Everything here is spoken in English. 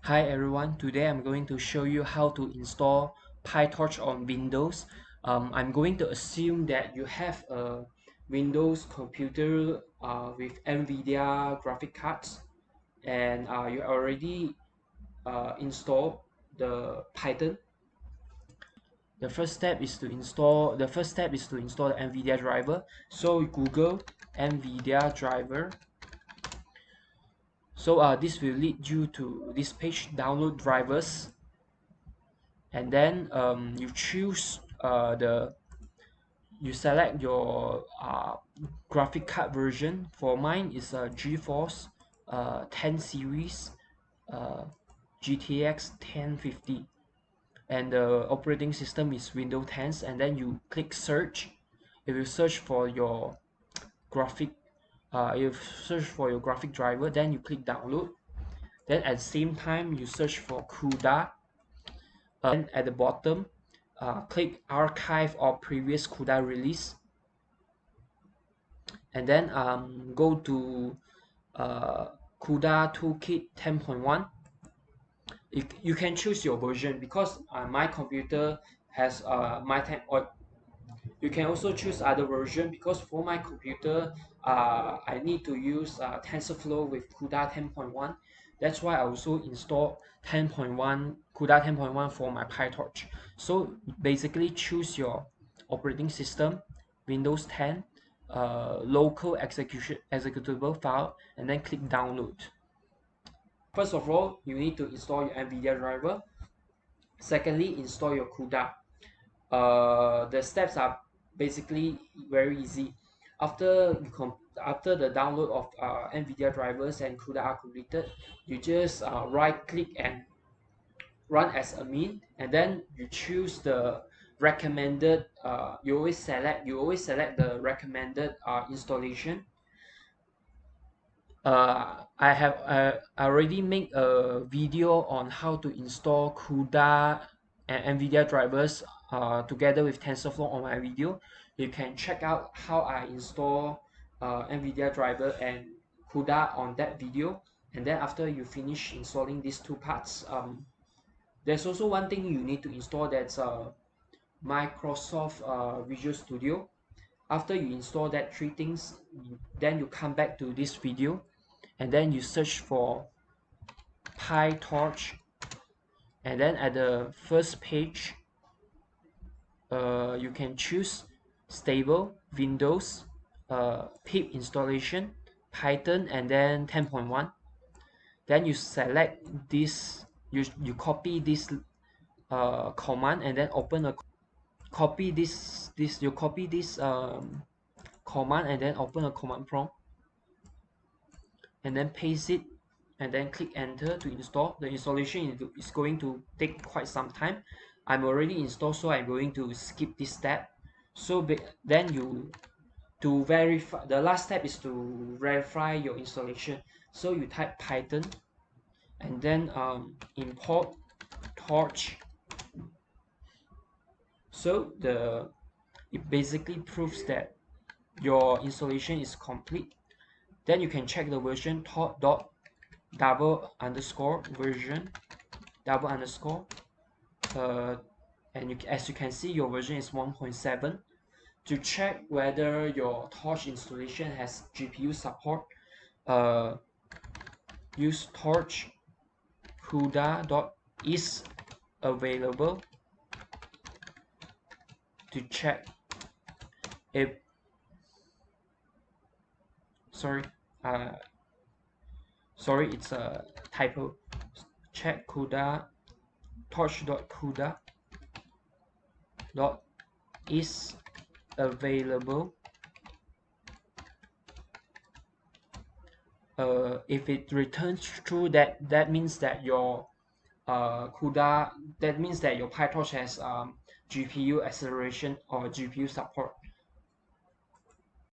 Hi everyone, today I'm going to show you how to install PyTorch on Windows. I'm going to assume that you have a Windows computer with Nvidia graphic cards and you already installed the Python. The first step is to install the Nvidia driver. So Google Nvidia driver. So this will lead you to this page, download drivers, and then you select your graphic card version. For mine is a GeForce 10 series uh, GTX 1050, and the operating system is Windows 10. And then you click search. If you search for your graphic driver, then you click download. Then at the same time you search for CUDA. Then at the bottom, click archive or previous CUDA release, and then go to CUDA toolkit 10.1. You can choose your version because my computer has my 10, or you can also choose other version because for my computer I need to use TensorFlow with CUDA 10.1. That's why I also install 10.1 CUDA 10.1 for my PyTorch. So basically choose your operating system, Windows 10, local executable file, and then click download. First of all, you need to install your Nvidia driver. Secondly, install your CUDA. The steps are basically very easy. After the download of Nvidia drivers and CUDA are completed, you just right click and run as admin, and then you choose the recommended. You always select the recommended installation. I already made a video on how to install CUDA and Nvidia drivers together with TensorFlow on my video. You can check out how I install Nvidia driver and CUDA on that video. And then after you finish installing these two parts, there's also one thing you need to install, that's Microsoft Visual Studio. After you install that three things, then you come back to this video, and then you search for PyTorch, and then at the first page you can choose stable, Windows, pip installation, Python, and then 10.1. Then you select this, you copy this command, and then open a copy this command, and then open a command prompt, and then paste it, and then click enter to install. The installation is going to take quite some time. I'm already installed, so I'm going to skip this step. So then to verify, the last step is to verify your installation. So you type Python, and then import torch. So it basically proves that your installation is complete. Then you can check the version, version and as you can see, your version is 1.7. To check whether your Torch installation has GPU support, use torch CUDA.is available to check if sorry it's a typo. Check CUDA torch.cuda.is available. If it returns true, that means that your PyTorch has GPU acceleration or GPU support.